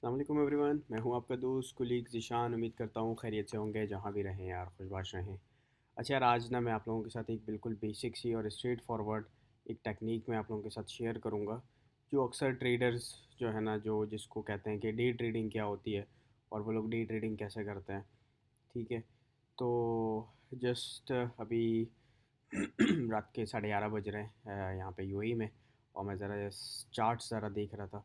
अस्सलाम वालेकुम एवरीवन, मैं हूं आपका दोस्त कुलीग ज़ीशान। उम्मीद करता हूं खैरियत से होंगे जहां भी रहें यार, खुशबाश रहें। अच्छा यार, आज ना मैं आप लोगों के साथ एक बिल्कुल बेसिक सी और स्ट्रेट फॉरवर्ड एक टेक्निक मैं आप लोगों के साथ शेयर करूंगा, जो अक्सर ट्रेडर्स जो है ना, जो जिसको कहते हैं कि डे ट्रेडिंग क्या होती है और वो लोग डे ट्रेडिंग कैसे करते हैं। ठीक है, तो जस्ट अभी रात के 11:30 बज रहे हैं यहाँ पे यूएई में। और मैं ज़रा चार्ट्स ज़रा देख रहा था,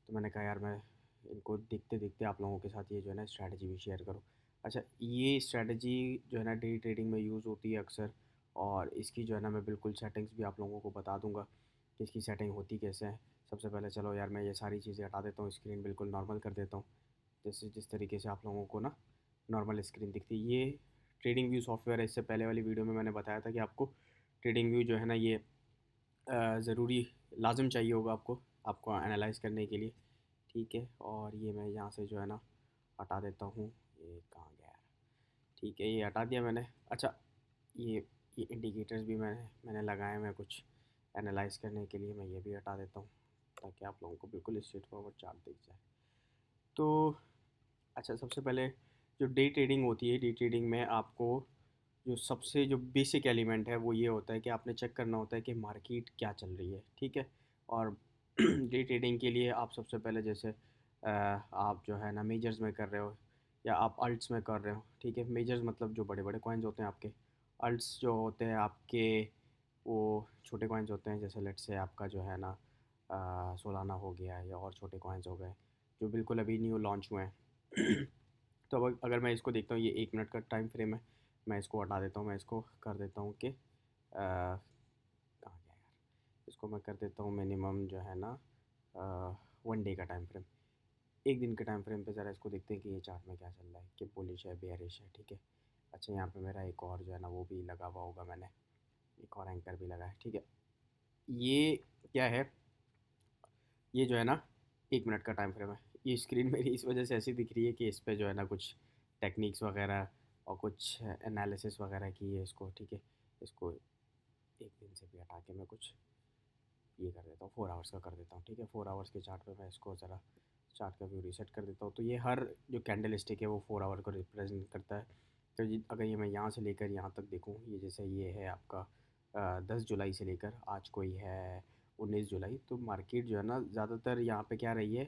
तो मैंने कहा यार मैं इनको देखते देखते आप लोगों के साथ ये जो है ना स्ट्रैटेजी भी शेयर करूँ। अच्छा, ये स्ट्रैटेजी जो है ना डे ट्रेडिंग में यूज़ होती है अक्सर, और इसकी जो है ना मैं बिल्कुल सेटिंग्स भी आप लोगों को बता दूंगा कि इसकी सेटिंग होती कैसे है। सबसे पहले चलो यार, मैं ये सारी चीज़ें हटा देता हूँ, स्क्रीन बिल्कुल नॉर्मल कर देता हूँ, जैसे जिस तरीके से आप लोगों को ना नॉर्मल स्क्रीन दिखती है। ये ट्रेडिंग व्यू सॉफ्टवेयर है। इससे पहले वाली वीडियो में मैंने बताया था कि आपको ट्रेडिंग व्यू जो है ना ये ज़रूरी लाजम चाहिए होगा आपको आपको एनालाइज करने के लिए। ठीक है, और ये मैं यहाँ से जो है ना हटा देता हूँ। ये कहाँ गया यार? ठीक है, ये हटा दिया मैंने। अच्छा, ये ये इंडिकेटर्स भी मैंने लगाए हैं कुछ एनालाइज करने के लिए, मैं ये भी हटा देता हूँ ताकि आप लोगों को बिल्कुल स्ट्रेट फॉरवर्ड चार्ट दिख जाए। तो अच्छा, सबसे पहले जो डे ट्रेडिंग होती है, डे ट्रेडिंग में आपको जो सबसे जो बेसिक एलिमेंट है वो ये होता है कि आपने चेक करना होता है कि मार्केट क्या चल रही है। ठीक है, और डे ट्रेडिंग के लिए आप सबसे पहले जैसे आप जो है ना मेजर्स में कर रहे हो या आप अल्ट्स में कर रहे हो। ठीक है, मेजर्स मतलब जो बड़े बड़े कॉइन्स होते हैं आपके। अल्ट्स जो होते हैं आपके वो छोटे कॉइन्स होते हैं, जैसे लेट से आपका जो है ना सोलाना हो गया या और छोटे कॉइन्स हो गए जो बिल्कुल अभी न्यू लॉन्च हुए हैं। तो अब अगर मैं इसको देखता हूँ, ये 1 मिनट का टाइम फ्रेम है। मैं इसको हटा देता हूँ, मैं इसको कर देता हूँ कि कहाँ गया यार, इसको मैं कर देता हूँ मिनिमम जो है ना 1 डे का टाइम फ्रेम। एक दिन के टाइम फ्रेम पे ज़रा इसको देखते हैं कि ये चार्ट में क्या चल रहा है, कि बुलिश है बेयरिश है। ठीक है, अच्छा यहाँ पे मेरा एक और जो है ना वो भी लगा हुआ होगा, मैंने एक और एंकर भी लगा है। ठीक है, ये क्या है, ये जो है ना 1 मिनट का टाइम फ्रेम है। ये स्क्रीन मेरी इस वजह से ऐसी दिख रही है कि इस पे जो है ना कुछ टेक्निक्स वगैरह और कुछ एनालिसिस वगैरह की है इसको। ठीक है, इसको एक दिन से भी हटा के मैं कुछ ये कर देता हूँ, 4 आवर्स का कर देता हूँ। ठीक है, 4 आवर्स के चार्ट पे मैं इसको ज़रा चार्ट का व्यू रीसेट कर देता हूँ। तो ये हर जो कैंडल स्टिक है वो 4 आवर को रिप्रेजेंट करता है। तो अगर ये मैं यहाँ से लेकर यहाँ तक देखूँ, ये जैसे ये है आपका 10 जुलाई से लेकर आज कोई है 19 जुलाई, तो मार्केट जो है ना ज़्यादातर यहाँ पे क्या रही है,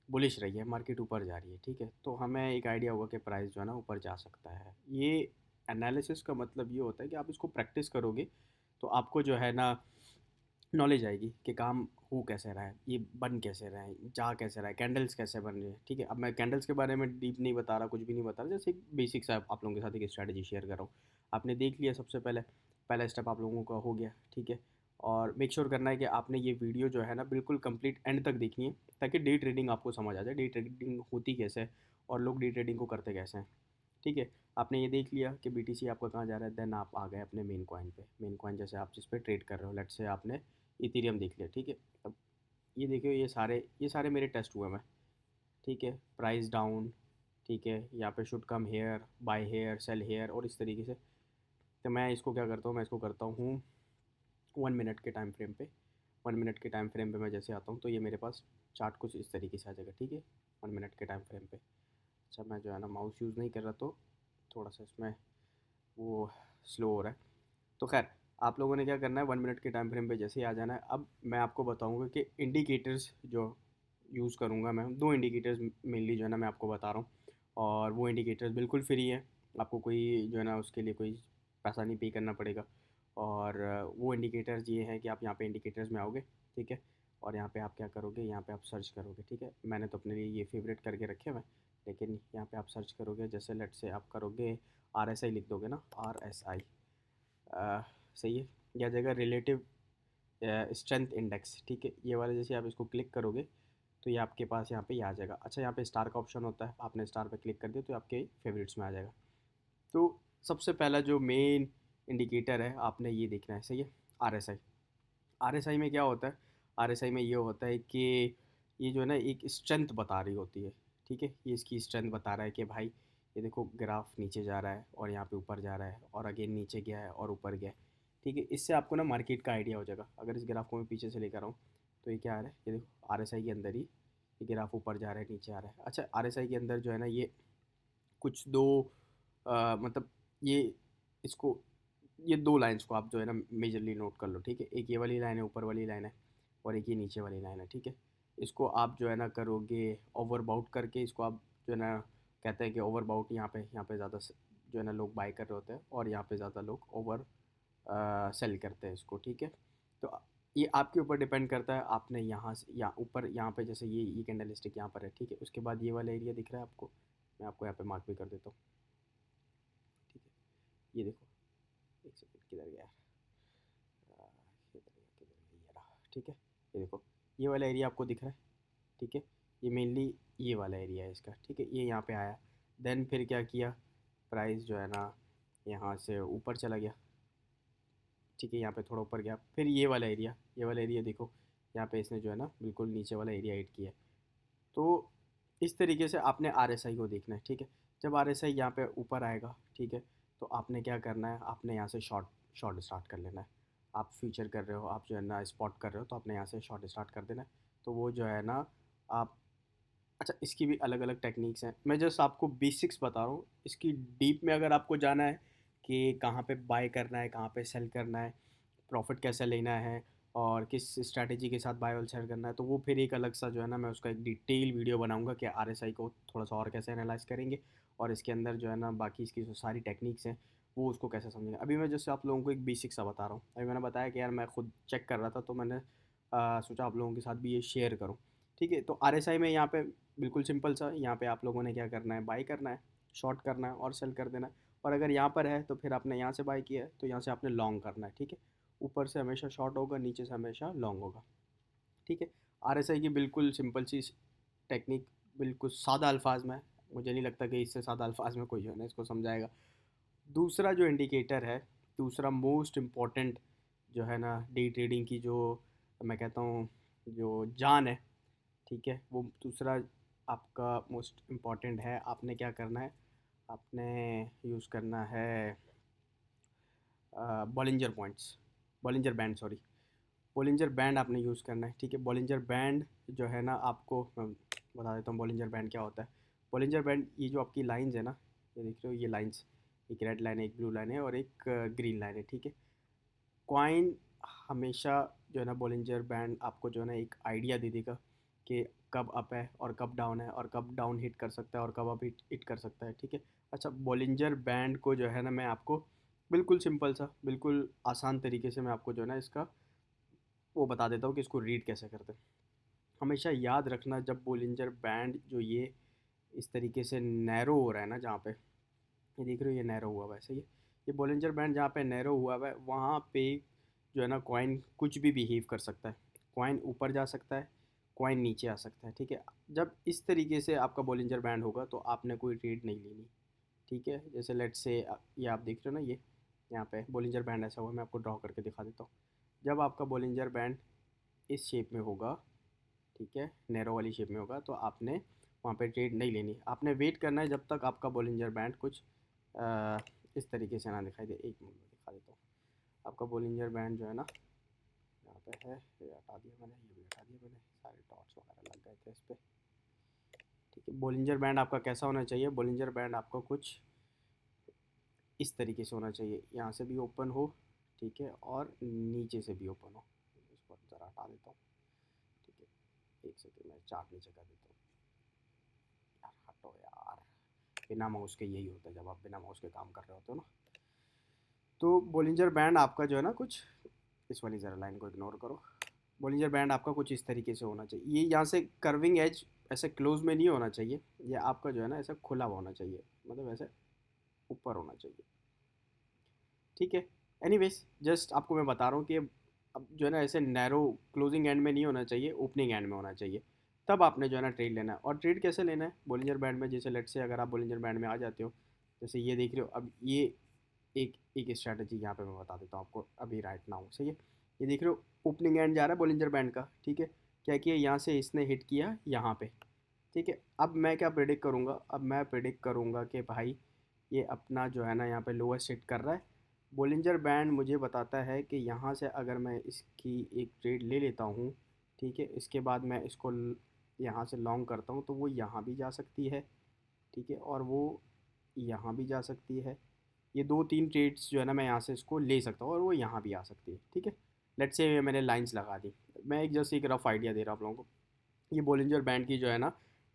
बुलिश रही है, मार्केट ऊपर जा रही है। ठीक है, तो हमें एक आइडिया होगा कि प्राइस जो है ना ऊपर जा सकता है। ये एनालिसिस का मतलब ये होता है कि आप इसको प्रैक्टिस करोगे तो आपको जो है ना नॉलेज आएगी कि काम हो कैसे रहा है, ये बन कैसे रहा है, जा कैसे रहा है, कैंडल्स कैसे बन रही है। ठीक है, अब मैं कैंडल्स के बारे में डीप नहीं बता रहा, कुछ भी नहीं बता रहा, जैसे एक बेसिक सा आप लोगों के साथ एक स्ट्रैटेजी शेयर कर रहा हूँ। आपने देख लिया, सबसे पहले पहला स्टेप आप लोगों का हो गया। ठीक है, और मेक श्योर करना है कि आपने ये वीडियो जो है ना बिल्कुल कंप्लीट एंड तक देखनी है, ताकि डे ट्रेडिंग आपको समझ आ जाए, डे ट्रेडिंग होती कैसे है और लोग डे ट्रेडिंग को करते कैसे हैं। ठीक है, आपने ये देख लिया कि बीटीसी आपका कहाँ जा रहा है, देन आप आ गए अपने मेन कॉइन पे। मेन कॉइन जैसे आप जिस पे ट्रेड कर रहे हो, लेट से आपने इथेरियम देख लिया। ठीक है, अब ये देखियो, ये सारे मेरे टेस्ट हुए मैं। ठीक है, प्राइस डाउन। ठीक है, यहाँ पे should come here, buy here, sell here, और इस तरीके से। तो मैं इसको क्या करता हूँ, मैं इसको करता हूँ 1 मिनट के टाइम फ्रेम पे। 1 मिनट के टाइम फ्रेम पे मैं जैसे आता हूँ तो ये मेरे पास चार्ट कुछ इस तरीके से आ जाएगा। ठीक है, 1 मिनट के टाइम फ्रेम पे। अच्छा, मैं जो है ना माउस यूज़ नहीं कर रहा, तो थोड़ा सा इसमें वो स्लो हो रहा है। तो खैर, आप लोगों ने क्या करना है, 1 मिनट के टाइम फ्रेम पे जैसे ही आ जाना है। अब मैं आपको बताऊंगा कि इंडिकेटर्स जो यूज़ करूंगा, मैं 2 इंडिकेटर्स मेनली जो है ना मैं आपको बता रहा हूँ। और वो इंडिकेटर्स बिल्कुल फ्री है, आपको कोई जो है ना उसके लिए कोई पैसा नहीं पे करना पड़ेगा। और वो इंडिकेटर्स ये हैं कि आप यहाँ पे इंडिकेटर्स में आओगे। ठीक है, और यहाँ पे आप क्या करोगे, यहाँ पे आप सर्च करोगे। ठीक है, मैंने तो अपने लिए ये फेवरेट करके रखे हुए हैं, लेकिन यहाँ पे आप सर्च करोगे, जैसे लेट से आप करोगे RSI लिख दोगे ना, RSI सही है, या जगह रिलेटिव स्ट्रेंथ इंडेक्स। ठीक है, ये वाले जैसे आप इसको क्लिक करोगे तो ये आपके पास यहाँ पे ये आ जाएगा। अच्छा, यहाँ पे स्टार का ऑप्शन होता है, आपने स्टार पे क्लिक कर दिया तो आपके फेवरेट्स में आ जाएगा। तो सबसे पहला जो मेन इंडिकेटर है आपने ये देखना है, सही है, RSI। RSI में क्या होता है, RSI में ये होता है कि ये जो है ना एक स्ट्रेंथ बता रही होती है। ठीक है, ये इसकी स्ट्रेंथ बता रहा है कि भाई ये देखो ग्राफ नीचे जा रहा है और यहाँ पे ऊपर जा रहा है और अगेन नीचे गया है और ऊपर गया है। ठीक है, इससे आपको ना मार्केट का आइडिया हो जाएगा। अगर इस ग्राफ को मैं पीछे से लेकर आऊँ तो ये क्या आ रहा है, ये देखो RSI के अंदर ही ठीक है, ग्राफ ऊपर जा रहा है नीचे आ रहा है। अच्छा, आरएसआई के अंदर जो है ना ये कुछ दो मतलब ये इसको ये दो लाइंस को आप जो है ना मेजरली नोट कर लो, ठीक है। एक ये वाली लाइन है, ऊपर वाली लाइन है, और एक ये नीचे वाली लाइन है, ठीक है। इसको आप जो है ना करोगे ओवरबाउट करके, इसको आप जो है ना कहते हैं कि ओवरबाउट यहाँ पे ज़्यादा जो है ना लोग बाय कर रहे होते हैं, और यहाँ पे ज़्यादा लोग ओवर सेल करते हैं इसको, ठीक है। तो ये आपके ऊपर डिपेंड करता है, आपने यहाँ से यहाँ ऊपर यहाँ पे जैसे ये कैंडल स्टिक यहाँ पर है, ठीक है। उसके बाद ये वाला एरिया दिख रहा है आपको, मैं आपको यहाँ पे मार्क भी कर देता हूँ, ठीक है। ये देखो, एक सेकंड किधर गया, किधर गया ये रहा, ठीक है। ये देखो, ये वाला एरिया आपको दिख रहा है, ठीक है। ये मेनली ये वाला एरिया है इसका, ठीक है। ये यहाँ पे आया, देन फिर क्या किया, प्राइस जो है ना यहाँ से ऊपर चला गया, ठीक है। यहाँ पे थोड़ा ऊपर गया, फिर ये वाला एरिया देखो, यहाँ पे इसने जो है ना बिल्कुल नीचे वाला एरिया हिट किया है। तो इस तरीके से आपने आरएसआई को देखना है, ठीक है। जब आरएसआई यहाँ पे ऊपर आएगा, ठीक है, तो आपने क्या करना है, आपने यहाँ से शॉर्ट शॉर्ट स्टार्ट कर लेना है। आप फ्यूचर कर रहे हो, आप जो है ना स्पॉट कर रहे हो, तो आपने यहाँ से शॉर्ट स्टार्ट कर देना है। तो वो जो है ना आप, अच्छा इसकी भी अलग अलग टेक्निक्स हैं, मैं जस्ट आपको बेसिक्स बता रहा हूँ। इसकी डीप में अगर आपको जाना है कि कहाँ पे बाय करना है, कहाँ पे सेल करना है, प्रॉफिट कैसे लेना है, और किस स्ट्रैटेजी के साथ बाय और सेल करना है, तो वो फिर एक अलग सा जो है ना मैं उसका एक डिटेल वीडियो बनाऊंगा कि आरएसआई को थोड़ा सा और कैसे एनालाइज करेंगे, और इसके अंदर जो है ना बाकी इसकी जो सारी टेक्निक्स हैं वो उसको कैसे समझेंगे। अभी मैं जैसे आप लोगों को एक बेसिक सा बता रहा हूँ। अभी मैंने बताया कि यार मैं खुद चेक कर रहा था, तो मैंने सोचा आप लोगों के साथ भी ये शेयर करूँ, ठीक है। तो आरएसआई में यहाँ पे बिल्कुल सिंपल सा, यहाँ पे आप लोगों ने क्या करना है, बाई करना है, शॉर्ट करना है और सेल कर देना है। और अगर यहाँ पर है तो फिर आपने यहाँ से बाई किया है तो यहाँ से आपने लॉन्ग करना है, ठीक है। ऊपर से हमेशा शॉर्ट होगा, नीचे से हमेशा लॉन्ग होगा, ठीक है। आरएसआई की बिल्कुल सिंपल सी टेक्निक, बिल्कुल सादा अल्फाज में है। मुझे नहीं लगता कि इससे सादा अल्फाज में कोई जो है ना इसको समझाएगा। दूसरा जो इंडिकेटर है, दूसरा मोस्ट इम्पॉर्टेंट जो है ना डे ट्रेडिंग की जो मैं कहता हूँ जो जान है, ठीक है, वो दूसरा आपका मोस्ट इम्पॉर्टेंट है। आपने क्या करना है, आपने यूज़ करना है Bollinger points, Bollinger band, sorry, Bollinger band आपने यूज़ करना है, ठीक है। बॉलिंजर बैंड जो है ना आपको मैं बता देता हूँ बॉलिंजर बैंड क्या होता है। बॉलिंजर बैंड, ये जो आपकी लाइंस है ना, ये देख रहे हो, ये लाइंस, एक रेड लाइन है, एक ब्लू लाइन है, और एक ग्रीन लाइन है, ठीक है। कॉइन हमेशा जो है ना बॉलिंजर बैंड आपको जो है ना एक आइडिया दे देगा कि कब अप है और कब डाउन है, और कब डाउन हिट कर सकता है और कब अप हिट कर सकता है, ठीक है। अच्छा, बॉलिंजर बैंड को जो है ना मैं आपको बिल्कुल सिंपल सा, बिल्कुल आसान तरीके से मैं आपको जो है ना इसका वो बता देता हूँ कि इसको रीड कैसे करते हैं। हमेशा याद रखना, जब बोलिंजर बैंड जो ये इस तरीके से नैरो हो रहा है ना, जहाँ पे ये देख रहे हो ये नैरो हुआ हुआ है, सही है। ये बोलिंजर बैंड जहाँ पे नैरो हुआ हुआ है, वहाँ पे जो है ना कॉइन कुछ भी बिहेव कर सकता है। कॉइन ऊपर जा सकता है, कॉइन नीचे आ सकता है, ठीक है। जब इस तरीके से आपका बोलिंजर बैंड होगा तो आपने कोई ट्रेड नहीं लेनी, ठीक है। जैसे लेट्स से ये आप देख रहे हो ना, ये यहाँ पे बोलिंजर बैंड ऐसा हुआ है, मैं आपको ड्रॉ करके दिखा देता हूँ। जब आपका बोलिंजर बैंड इस शेप में होगा, ठीक है, नैरो वाली शेप में होगा, तो आपने वहाँ पे ट्रेड नहीं लेनी। आपने वेट करना है जब तक आपका बॉलिंजर बैंड कुछ अ, इस तरीके से ना दिखाई दे। एक मिनट में दिखा देता हूँ। आपका बॉलिंजर बैंड जो है ना यहाँ पे है, ये हटा दिया मैंने, ये भी हटा दिया मैंने, सारे डॉट्स वगैरह लग गए थे इस पर, ठीक है। बॉलिंजर बैंड आपका कैसा होना चाहिए, बॉलिंजर बैंड आपका कुछ इस तरीके से होना चाहिए, यहाँ से भी ओपन हो, ठीक है, और नीचे से भी ओपन हो। इसको ज़रा हटा देता हूँ, ठीक है। एक सेकेंड में चार्ट नीचे कर देता हूँ। यार हटो यार, बिना माउस के यही होता है जब आप बिना माउस के काम कर रहे होते हो ना। तो बोलिंजर बैंड आपका जो है ना कुछ इस वाली ज़रा लाइन को इग्नोर करो। बोलिंजर बैंड आपका कुछ इस तरीके से होना चाहिए। ये यहाँ से कर्विंग एज ऐसे क्लोज में नहीं होना चाहिए, ये आपका जो है ना ऐसा खुला हुआ होना चाहिए, मतलब ऐसे ऊपर होना चाहिए, ठीक है। एनीवेज, जस्ट आपको मैं बता रहा हूँ कि अब जो है ना ऐसे नैरो क्लोजिंग एंड में नहीं होना चाहिए, ओपनिंग एंड में होना चाहिए। तब आपने जो है ना ट्रेड लेना है। और ट्रेड कैसे लेना है बोलिंजर बैंड में, जैसे लेट से अगर आप बोलिंजर बैंड में आ जाते हो, जैसे ये देख रहे हो, अब ये एक एक स्ट्रैटेजी यहाँ पे मैं बता देता हूँ आपको अभी राइट नाउ, सही है। ये देख रहे हो ओपनिंग एंड जा रहा है बोलिंजर बैंड का, ठीक है। क्या किया, यहाँ से इसने हिट किया यहाँ पे, ठीक है। अब मैं क्या प्रेडिक्ट करूँगा, अब मैं प्रेडिक्ट करूँगा कि भाई ये अपना जो है ना यहाँ पे लोअर हिट कर रहा है। बोलिंजर बैंड मुझे बताता है कि यहाँ से अगर मैं इसकी एक ट्रेड ले लेता हूँ, ठीक है, इसके बाद मैं इसको यहाँ से लॉन्ग करता हूँ तो वो यहाँ भी जा सकती है, ठीक है, और वो यहाँ भी जा सकती है। ये 2-3 ट्रेड्स जो है ना मैं यहाँ से इसको ले सकता हूँ और वो यहाँ भी आ सकती है, ठीक है। लेट्स से मैंने लाइंस लगा दी। मैं एक जस्ट एक रफ आइडिया दे रहा हूँ आप लोगों को। ये बॉलिंजर बैंड की जो है ना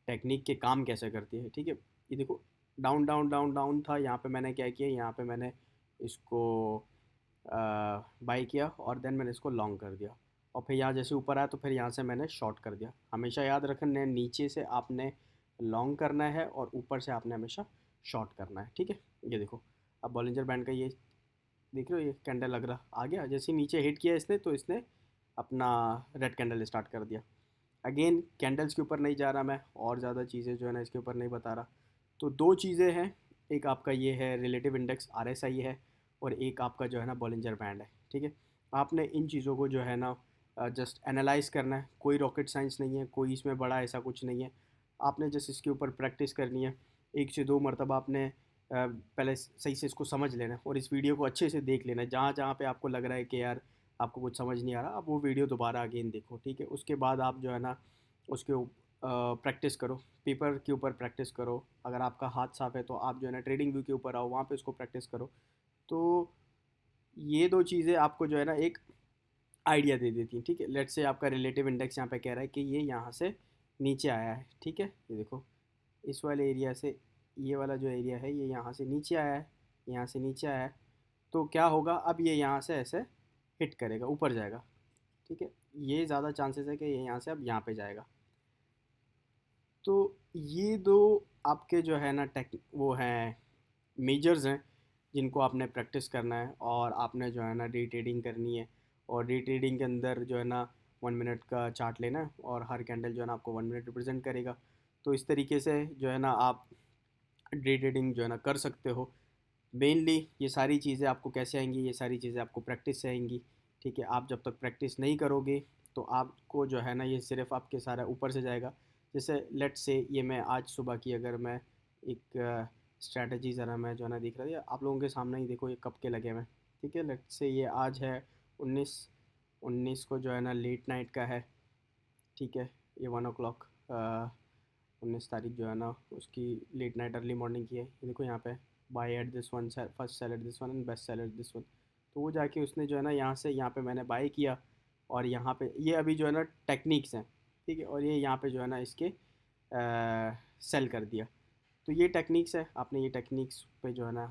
टेक्निक के काम कैसे करती है, ठीक है। ये देखो, डाउन डाउन डाउन डाउन था, यहाँ पे मैंने क्या किया, यहाँ पे मैंने इसको बाई किया और देन मैंने इसको लॉन्ग कर दिया, और फिर यहाँ जैसे ऊपर आया तो फिर यहाँ से मैंने शॉर्ट कर दिया। हमेशा याद रखना है, नीचे से आपने लॉन्ग करना है और ऊपर से आपने हमेशा शॉर्ट करना है, ठीक है। ये देखो, अब बॉलिंजर बैंड का ये देख रहे हो, ये कैंडल लग रहा आ गया, जैसे नीचे हिट किया इसने तो इसने अपना रेड कैंडल स्टार्ट कर दिया। अगेन कैंडल्स के ऊपर नहीं जा रहा मैं, और ज़्यादा चीज़ें जो है ना इसके ऊपर नहीं बता रहा। तो दो चीज़ें हैं, एक आपका ये है रिलेटिव इंडेक्स RSI है, और एक आपका जो है ना बॉलिंजर बैंड है, ठीक है। आपने इन चीज़ों को जो है ना जस्ट एनालाइज करना है, कोई रॉकेट साइंस नहीं है, कोई इसमें बड़ा ऐसा कुछ नहीं है। आपने जस्ट इसके ऊपर प्रैक्टिस करनी है, 1 से 2 मरतबा आपने पहले सही से इसको समझ लेना है और इस वीडियो को अच्छे से देख लेना है। जहाँ जहाँ पे आपको लग रहा है कि यार आपको कुछ समझ नहीं आ रहा, आप वो वीडियो दोबारा अगेन देखो, ठीक है। उसके बाद आप जो है ना उसके प्रैक्टिस करो, पेपर के ऊपर प्रैक्टिस करो। अगर आपका हाथ साफ है तो आप जो है ना ट्रेडिंग व्यू के ऊपर आओ, वहाँ पे उसको प्रैक्टिस करो। तो ये दो चीज़ें आपको जो है ना एक आइडिया दे देती हैं, ठीक है। लेट्स से आपका रिलेटिव इंडेक्स यहाँ पे कह रहा है कि ये यहाँ से नीचे आया है, ठीक है। ये देखो, इस वाले एरिया से ये वाला जो एरिया है ये यहाँ से नीचे आया है, यहाँ से नीचे आया है। तो क्या होगा, अब ये यहाँ से ऐसे हिट करेगा, ऊपर जाएगा, ठीक है। ये ज़्यादा चांसेस है कि ये यहाँ से अब यहाँ पे जाएगा। तो ये दो आपके जो है ना टेक वो हैं, मेजर्स हैं, जिनको आपने प्रैक्टिस करना है और आपने जो है ना डे ट्रेडिंग करनी है। और डे ट्रेडिंग के अंदर जो है ना 1 मिनट का चार्ट लेना है और हर कैंडल जो है ना आपको 1 मिनट रिप्रेजेंट करेगा। तो इस तरीके से जो है ना आप डे ट्रेडिंग जो है ना कर सकते हो। मेनली ये सारी चीज़ें आपको कैसे आएंगी, ये सारी चीज़ें आपको प्रैक्टिस से आएंगी, ठीक है। आप जब तक प्रैक्टिस नहीं करोगे तो आपको जो है ना ये सिर्फ आपके सारा ऊपर से जाएगा। जैसे लेट से ये मैं आज सुबह की अगर मैं एक स्ट्रैटेजी ज़रा मैं जो है ना दिख रहा है आप लोगों के सामने ही, देखो ये कब के लगे हुए हैं, ठीक है। लेट से ये आज है 19 को जो है ना लेट नाइट का है, ठीक है। ये 1 o'clock 19 तारीख जो है ना उसकी लेट नाइट अर्ली मॉर्निंग की है। ये देखो यहाँ पे buy at this one, first sell at this one and best sell at this one. तो वो जाके उसने जो है ना यहाँ से यहाँ पे मैंने बाय किया, और यहाँ पे ये अभी जो है ना टेक्निक्स हैं, ठीक है। और ये यहाँ पे जो है ना इसके सेल कर दिया। तो ये टेक्निक्स है, आपने ये टेक्निक्स पे जो है ना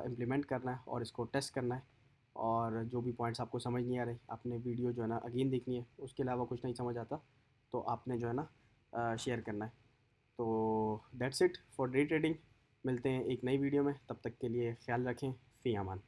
इम्प्लीमेंट करना है और इसको टेस्ट करना है। और जो भी पॉइंट्स आपको समझ नहीं आ रहे, आपने वीडियो जो है ना अगेन देखनी है, उसके अलावा कुछ नहीं समझ आता तो आपने जो है ना शेयर करना है। तो that's it for day trading. मिलते हैं एक नई वीडियो में, तब तक के लिए ख्याल रखें। फ़ी अमान।